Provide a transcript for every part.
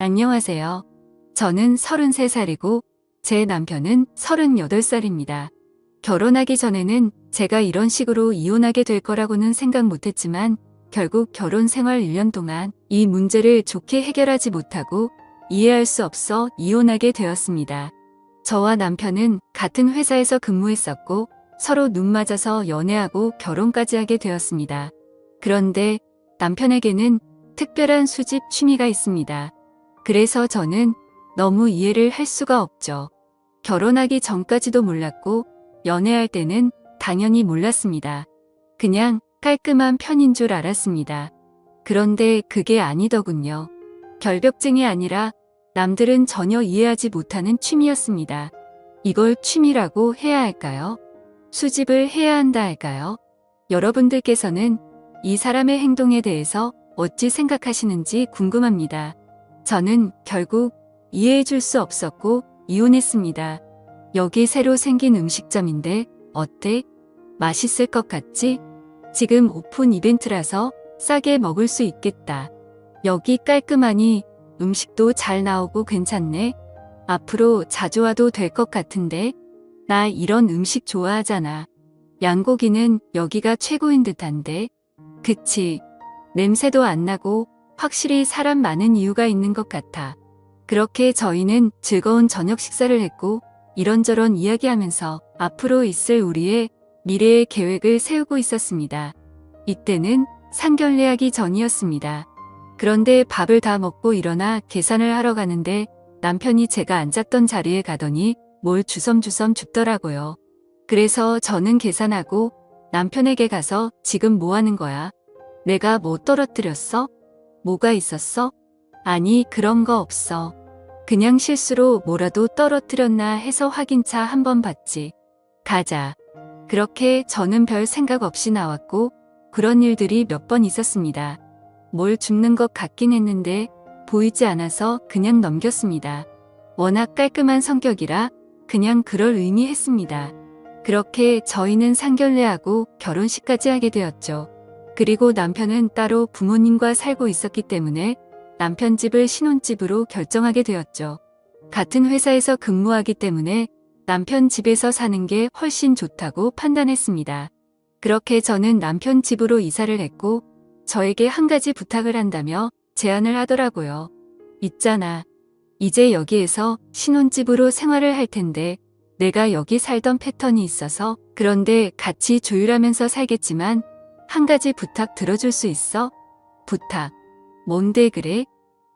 안녕하세요. 저는 33살이고 제 남편은 38살입니다. 결혼하기 전에는 제가 이런 식으로 이혼하게 될 거라고는 생각 못했지만 결국 결혼 생활 1년 동안 이 문제를 좋게 해결하지 못하고 이해할 수 없어 이혼하게 되었습니다. 저와 남편은 같은 회사에서 근무했었고 서로 눈 맞아서 연애하고 결혼까지 하게 되었습니다. 그런데 남편에게는 특별한 수집 취미가 있습니다. 그래서 저는 너무 이해를 할 수가 없죠. 결혼하기 전까지도 몰랐고 연애할 때는 당연히 몰랐습니다. 그냥 깔끔한 편인 줄 알았습니다. 그런데 그게 아니더군요. 결벽증이 아니라 남들은 전혀 이해하지 못하는 취미였습니다. 이걸 취미라고 해야 할까요? 수집을 해야 한다 할까요? 여러분들께서는 이 사람의 행동에 대해서 어찌 생각하시는지 궁금합니다. 저는 결국 이해해 줄 수 없었고 이혼했습니다. 여기 새로 생긴 음식점인데 어때? 맛있을 것 같지? 지금 오픈 이벤트라서 싸게 먹을 수 있겠다. 여기 깔끔하니 음식도 잘 나오고 괜찮네. 앞으로 자주 와도 될 것 같은데. 나 이런 음식 좋아하잖아. 양고기는 여기가 최고인 듯한데. 그치. 냄새도 안 나고 확실히 사람 많은 이유가 있는 것 같아. 그렇게 저희는 즐거운 저녁 식사를 했고 이런저런 이야기하면서 앞으로 있을 우리의 미래의 계획을 세우고 있었습니다. 이때는 상견례하기 전이었습니다. 그런데 밥을 다 먹고 일어나 계산을 하러 가는데 남편이 제가 앉았던 자리에 가더니 뭘 주섬주섬 줍더라고요. 그래서 저는 계산하고 남편에게 가서 지금 뭐 하는 거야? 내가 뭐 떨어뜨렸어? 뭐가 있었어? 아니, 그런 거 없어. 그냥 실수로 뭐라도 떨어뜨렸나 해서 확인차 한번 봤지. 가자. 그렇게 저는 별 생각 없이 나왔고 그런 일들이 몇 번 있었습니다. 뭘 줍는 것 같긴 했는데 보이지 않아서 그냥 넘겼습니다. 워낙 깔끔한 성격이라 그냥 그럴 의미 했습니다. 그렇게 저희는 상견례하고 결혼식까지 하게 되었죠. 그리고 남편은 따로 부모님과 살고 있었기 때문에 남편 집을 신혼집으로 결정하게 되었죠. 같은 회사에서 근무하기 때문에 남편 집에서 사는 게 훨씬 좋다고 판단했습니다. 그렇게 저는 남편 집으로 이사를 했고 저에게 한 가지 부탁을 한다며 제안을 하더라고요. 있잖아. 이제 여기에서 신혼집으로 생활을 할 텐데 내가 여기 살던 패턴이 있어서 그런데 같이 조율하면서 살겠지만 한 가지 부탁 들어줄 수 있어? 부탁. 뭔데 그래?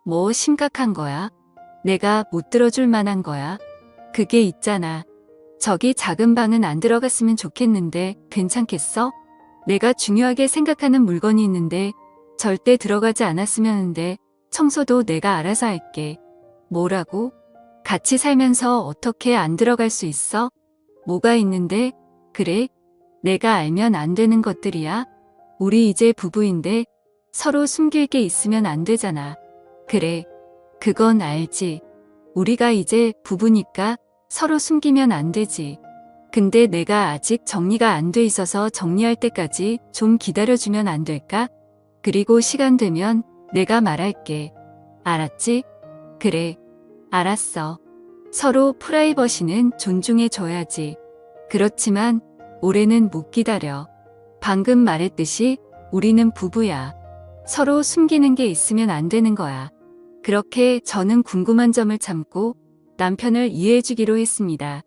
뭐 심각한 거야? 내가 못 들어줄 만한 거야? 그게 있잖아. 저기 작은 방은 안 들어갔으면 좋겠는데 괜찮겠어? 내가 중요하게 생각하는 물건이 있는데 절대 들어가지 않았으면 하는데 청소도 내가 알아서 할게. 뭐라고? 같이 살면서 어떻게 안 들어갈 수 있어? 뭐가 있는데? 그래? 내가 알면 안 되는 것들이야? 우리 이제 부부인데 서로 숨길 게 있으면 안 되잖아. 그래. 그건 알지. 우리가 이제 부부니까 서로 숨기면 안 되지. 근데 내가 아직 정리가 안 돼 있어서 정리할 때까지 좀 기다려주면 안 될까? 그리고 시간 되면 내가 말할게. 알았지? 그래. 알았어. 서로 프라이버시는 존중해줘야지. 그렇지만 올해는 못 기다려. 방금 말했듯이 우리는 부부야. 서로 숨기는 게 있으면 안 되는 거야. 그렇게 저는 궁금한 점을 참고 남편을 이해해주기로 했습니다.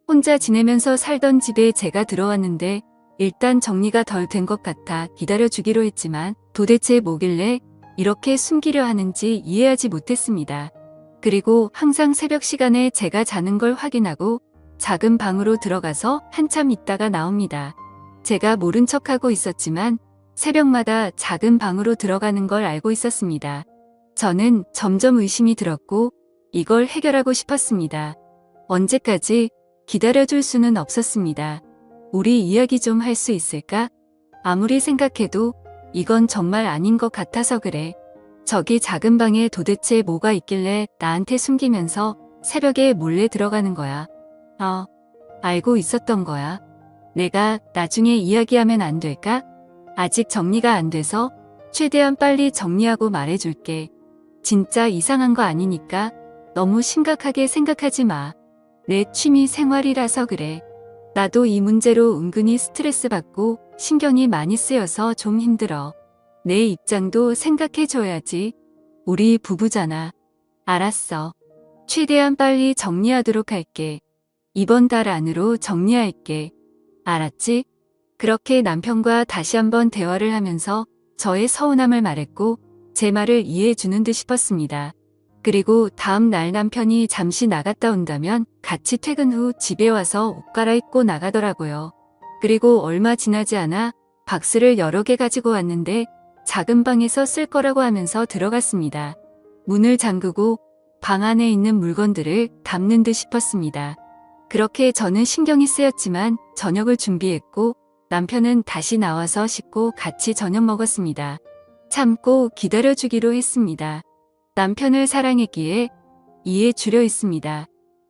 혼자 지내면서 살던 집에 제가 들어왔는데 일단 정리가 덜 된 것 같아 기다려주기로 했지만 도대체 뭐길래 이렇게 숨기려 하는지 이해하지 못했습니다. 그리고 항상 새벽 시간에 제가 자는 걸 확인하고 작은 방으로 들어가서 한참 있다가 나옵니다. 제가 모른 척하고 있었지만 새벽마다 작은 방으로 들어가는 걸 알고 있었습니다. 저는 점점 의심이 들었고 이걸 해결하고 싶었습니다. 언제까지 기다려줄 수는 없었습니다. 우리 이야기 좀 할 수 있을까? 아무리 생각해도 이건 정말 아닌 것 같아서 그래. 저기 작은 방에 도대체 뭐가 있길래 나한테 숨기면서 새벽에 몰래 들어가는 거야. 알고 있었던 거야. 내가 나중에 이야기하면 안 될까? 아직 정리가 안 돼서 최대한 빨리 정리하고 말해줄게. 진짜 이상한 거 아니니까 너무 심각하게 생각하지 마. 내 취미 생활이라서 그래. 나도 이 문제로 은근히 스트레스 받고 신경이 많이 쓰여서 좀 힘들어. 내 입장도 생각해줘야지. 우리 부부잖아. 알았어. 최대한 빨리 정리하도록 할게. 이번 달 안으로 정리할게. 알았지? 그렇게 남편과 다시 한번 대화를 하면서 저의 서운함을 말했고 제 말을 이해해주는 듯 싶었습니다. 그리고 다음 날 남편이 잠시 나갔다 온다면 같이 퇴근 후 집에 와서 옷 갈아입고 나가더라고요. 그리고 얼마 지나지 않아 박스를 여러 개 가지고 왔는데 작은 방에서 쓸 거라고 하면서 들어갔습니다. 문을 잠그고 방 안에 있는 물건들을 담는 듯 싶었습니다. 그렇게 저는 신경이 쓰였지만 저녁을 준비했고 남편은 다시 나와서 씻고 같이 저녁 먹었습니다. 참고 기다려주기로 했습니다. 남편을 사랑했기에 이해해주려 했습니다.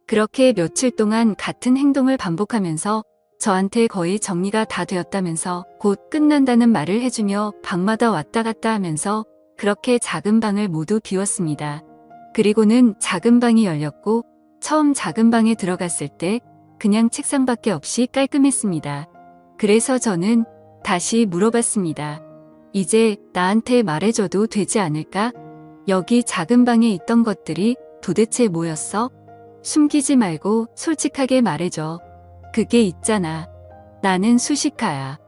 그렇게 며칠 동안 같은 행동을 반복하면서 저한테 거의 정리가 다 되었다면서 곧 끝난다는 말을 해주며 방마다 왔다 갔다 하면서 그렇게 작은 방을 모두 비웠습니다. 그리고는 작은 방이 열렸고 처음 작은 방에 들어갔을 때 그냥 책상밖에 없이 깔끔했습니다. 그래서 저는 다시 물어봤습니다. 이제 나한테 말해줘도 되지 않을까? 여기 작은 방에 있던 것들이 도대체 뭐였어? 숨기지 말고 솔직하게 말해줘. 그게 있잖아. 나는 수식하야.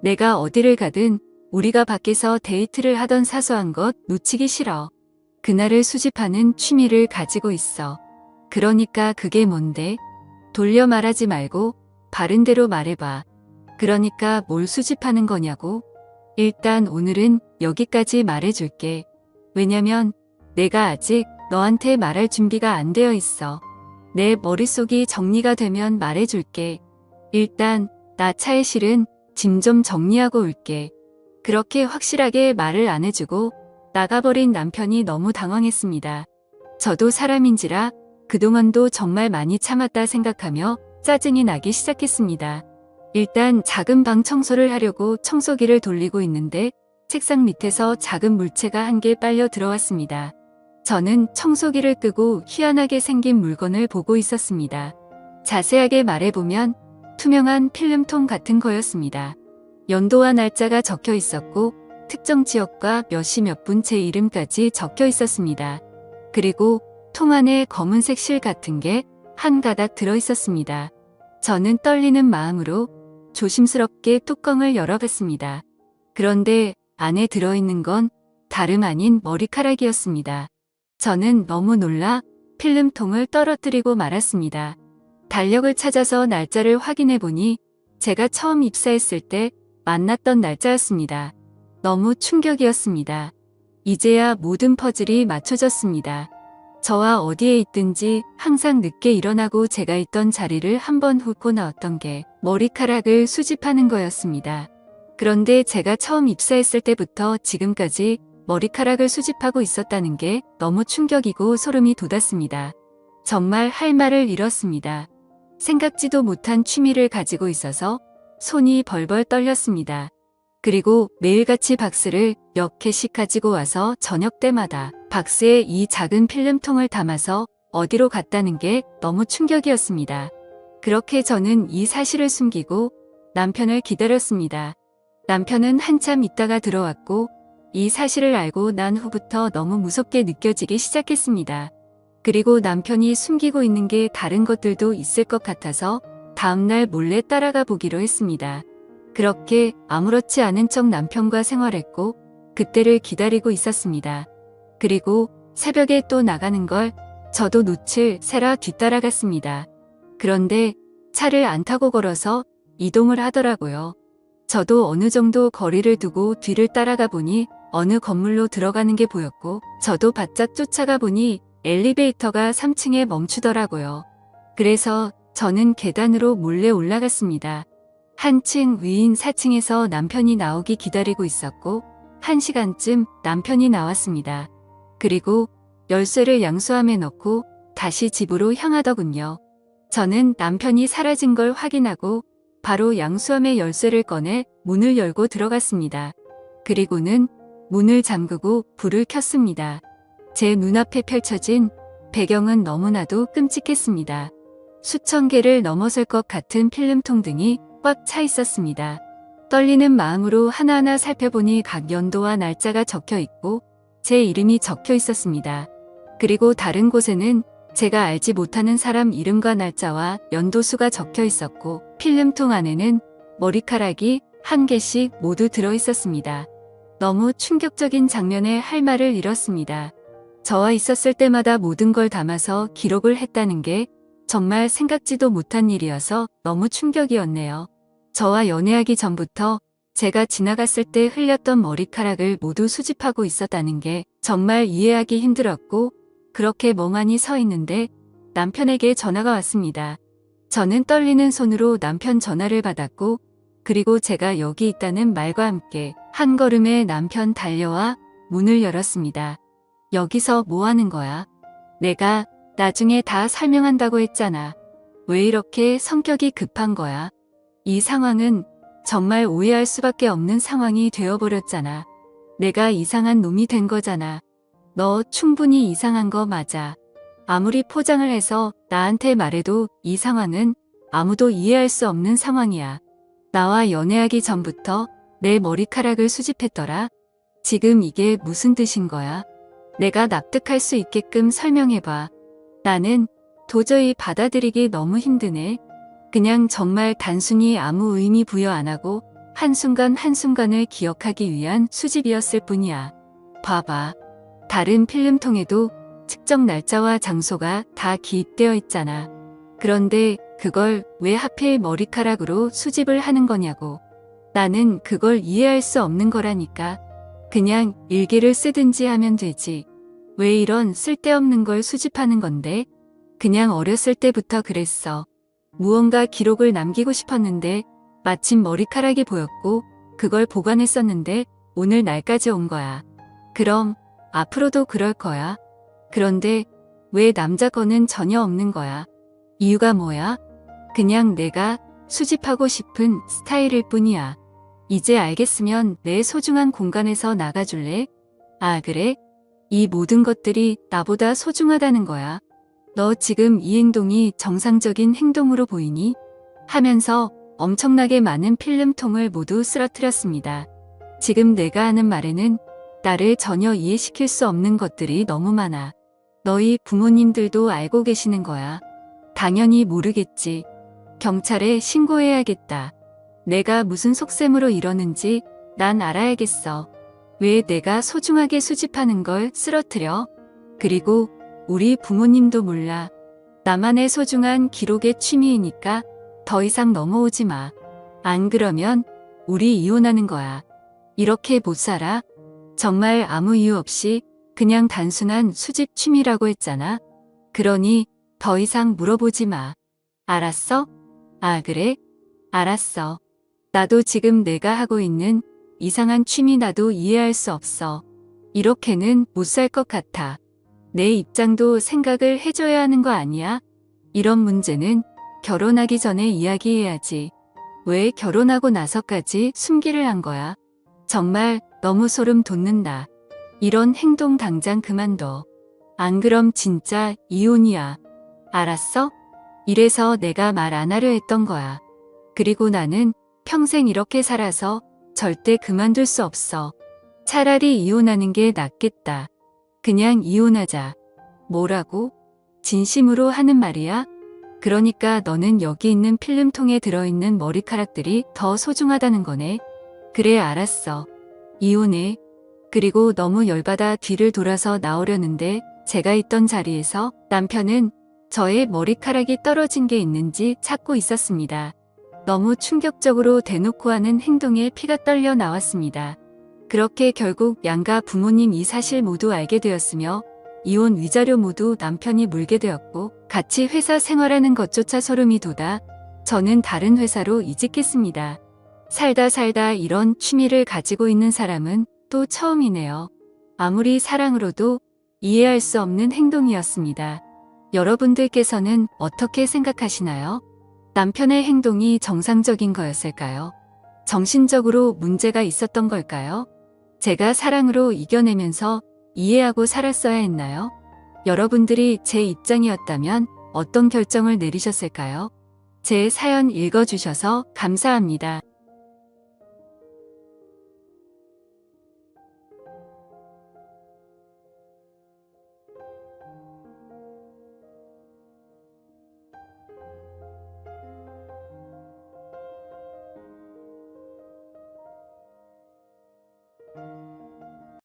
내가 어디를 가든 우리가 밖에서 데이트를 하던 사소한 것 놓치기 싫어. 그날을 수집하는 취미를 가지고 있어. 그러니까 그게 뭔데? 돌려 말하지 말고 바른 대로 말해봐. 그러니까 뭘 수집하는 거냐고? 일단 오늘은 여기까지 말해줄게. 왜냐면 내가 아직 너한테 말할 준비가 안 되어 있어. 내 머릿속이 정리가 되면 말해줄게. 일단 나 차에 실은 짐 좀 정리하고 올게. 그렇게 확실하게 말을 안 해주고 나가버린 남편이 너무 당황했습니다. 저도 사람인지라 그동안도 정말 많이 참았다 생각하며 짜증이 나기 시작했습니다. 일단 작은 방 청소를 하려고 청소기를 돌리고 있는데 책상 밑에서 작은 물체가 한 개 빨려 들어왔습니다. 저는 청소기를 끄고 희한하게 생긴 물건을 보고 있었습니다. 자세하게 말해보면 투명한 필름통 같은 거였습니다. 연도와 날짜가 적혀 있었고 특정 지역과 몇 시 몇 분 제 이름까지 적혀 있었습니다. 그리고 통 안에 검은색 실 같은 게 한 가닥 들어 있었습니다. 저는 떨리는 마음으로 조심스럽게 뚜껑을 열어봤습니다. 그런데 안에 들어있는 건 다름 아닌 머리카락이었습니다. 저는 너무 놀라 필름통을 떨어뜨리고 말았습니다. 달력을 찾아서 날짜를 확인해 보니 제가 처음 입사했을 때 만났던 날짜였습니다. 너무 충격이었습니다. 이제야 모든 퍼즐이 맞춰졌습니다. 저와 어디에 있든지 항상 늦게 일어나고 제가 있던 자리를 한번 훑고 나왔던 게 머리카락을 수집하는 거였습니다. 그런데 제가 처음 입사했을 때부터 지금까지 머리카락을 수집하고 있었다는 게 너무 충격이고 소름이 돋았습니다. 정말 할 말을 잃었습니다. 생각지도 못한 취미를 가지고 있어서 손이 벌벌 떨렸습니다. 그리고 매일같이 박스를 몇 개씩 가지고 와서 저녁 때마다 박스에 이 작은 필름통을 담아서 어디로 갔다는 게 너무 충격이었습니다. 그렇게 저는 이 사실을 숨기고 남편을 기다렸습니다. 남편은 한참 있다가 들어왔고 이 사실을 알고 난 후부터 너무 무섭게 느껴지기 시작했습니다. 그리고 남편이 숨기고 있는 게 다른 것들도 있을 것 같아서 다음날 몰래 따라가 보기로 했습니다. 그렇게 아무렇지 않은 척 남편과 생활했고 그때를 기다리고 있었습니다. 그리고 새벽에 또 나가는 걸 저도 놓칠 새라 뒤따라갔습니다. 그런데 차를 안 타고 걸어서 이동을 하더라고요. 저도 어느 정도 거리를 두고 뒤를 따라가 보니 어느 건물로 들어가는 게 보였고 저도 바짝 쫓아가 보니 엘리베이터가 3층에 멈추더라고요. 그래서 저는 계단으로 몰래 올라갔습니다. 한층 위인 4층에서 남편이 나오기 기다리고 있었고 1시간쯤 남편이 나왔습니다. 그리고 열쇠를 양수함에 넣고 다시 집으로 향하더군요. 저는 남편이 사라진 걸 확인하고 바로 양수함의 열쇠를 꺼내 문을 열고 들어갔습니다. 그리고는 문을 잠그고 불을 켰습니다. 제 눈앞에 펼쳐진 배경은 너무나도 끔찍했습니다. 수천 개를 넘어설 것 같은 필름통 등이 꽉 차 있었습니다. 떨리는 마음으로 하나하나 살펴보니 각 연도와 날짜가 적혀 있고 제 이름이 적혀 있었습니다. 그리고 다른 곳에는 제가 알지 못하는 사람 이름과 날짜와 연도수가 적혀 있었고 필름통 안에는 머리카락이 한 개씩 모두 들어 있었습니다. 너무 충격적인 장면에 할 말을 잃었습니다. 저와 있었을 때마다 모든 걸 담아서 기록을 했다는 게 정말 생각지도 못한 일이어서 너무 충격이었네요. 저와 연애하기 전부터 제가 지나갔을 때 흘렸던 머리카락을 모두 수집하고 있었다는 게 정말 이해하기 힘들었고 그렇게 멍하니 서 있는데 남편에게 전화가 왔습니다. 저는 떨리는 손으로 남편 전화를 받았고 그리고 제가 여기 있다는 말과 함께 한 걸음에 남편 달려와 문을 열었습니다. 여기서 뭐 하는 거야? 내가 나중에 다 설명한다고 했잖아. 왜 이렇게 성격이 급한 거야? 이 상황은 정말 오해할 수밖에 없는 상황이 되어버렸잖아. 내가 이상한 놈이 된 거잖아. 너 충분히 이상한 거 맞아. 아무리 포장을 해서 나한테 말해도 이 상황은 아무도 이해할 수 없는 상황이야. 나와 연애하기 전부터 내 머리카락을 수집했더라. 지금 이게 무슨 뜻인 거야? 내가 납득할 수 있게끔 설명해봐. 나는 도저히 받아들이기 너무 힘드네. 그냥 정말 단순히 아무 의미 부여 안 하고 한순간 한순간을 기억하기 위한 수집이었을 뿐이야. 봐봐. 다른 필름통에도 측정 날짜와 장소가 다 기입되어 있잖아. 그런데 그걸 왜 하필 머리카락으로 수집을 하는 거냐고. 나는 그걸 이해할 수 없는 거라니까. 그냥 일기를 쓰든지 하면 되지. 왜 이런 쓸데없는 걸 수집하는 건데? 그냥 어렸을 때부터 그랬어. 무언가 기록을 남기고 싶었는데 마침 머리카락이 보였고 그걸 보관했었는데 오늘 날까지 온 거야. 그럼 앞으로도 그럴 거야. 그런데 왜 남자 거는 전혀 없는 거야? 이유가 뭐야? 그냥 내가 수집하고 싶은 스타일일 뿐이야. 이제 알겠으면 내 소중한 공간에서 나가줄래? 아, 그래? 이 모든 것들이 나보다 소중하다는 거야. 너 지금 이 행동이 정상적인 행동으로 보이니? 하면서 엄청나게 많은 필름통을 모두 쓰러뜨렸습니다. 지금 내가 하는 말에는 나를 전혀 이해시킬 수 없는 것들이 너무 많아. 너희 부모님들도 알고 계시는 거야. 당연히 모르겠지. 경찰에 신고해야겠다. 내가 무슨 속셈으로 이러는지 난 알아야겠어. 왜 내가 소중하게 수집하는 걸 쓰러뜨려? 그리고 우리 부모님도 몰라. 나만의 소중한 기록의 취미이니까 더 이상 넘어오지 마. 안 그러면 우리 이혼하는 거야. 이렇게 못 살아? 정말 아무 이유 없이 그냥 단순한 수집 취미라고 했잖아. 그러니 더 이상 물어보지 마. 알았어? 아, 그래? 알았어. 나도 지금 내가 하고 있는 이상한 취미 나도 이해할 수 없어. 이렇게는 못 살 것 같아. 내 입장도 생각을 해줘야 하는 거 아니야? 이런 문제는 결혼하기 전에 이야기해야지. 왜 결혼하고 나서까지 숨기를 한 거야? 정말 너무 소름 돋는다. 이런 행동 당장 그만둬. 안 그럼 진짜 이혼이야. 알았어? 이래서 내가 말 안 하려 했던 거야. 그리고 나는 평생 이렇게 살아서 절대 그만둘 수 없어. 차라리 이혼하는 게 낫겠다. 그냥 이혼하자. 뭐라고? 진심으로 하는 말이야? 그러니까 너는 여기 있는 필름통에 들어있는 머리카락들이 더 소중하다는 거네. 그래, 알았어. 이혼해. 그리고 너무 열받아 뒤를 돌아서 나오려는데 제가 있던 자리에서 남편은 저의 머리카락이 떨어진 게 있는지 찾고 있었습니다. 너무 충격적으로 대놓고 하는 행동에 피가 떨려 나왔습니다. 그렇게 결국 양가 부모님 이 사실 모두 알게 되었으며 이혼 위자료 모두 남편이 물게 되었고 같이 회사 생활하는 것조차 소름이 돋아 저는 다른 회사로 이직했습니다. 살다 이런 취미를 가지고 있는 사람은 또 처음이네요. 아무리 사랑으로도 이해할 수 없는 행동이었습니다. 여러분들께서는 어떻게 생각하시나요? 남편의 행동이 정상적인 거였을까요? 정신적으로 문제가 있었던 걸까요? 제가 사랑으로 이겨내면서 이해하고 살았어야 했나요? 여러분들이 제 입장이었다면 어떤 결정을 내리셨을까요? 제 사연 읽어주셔서 감사합니다.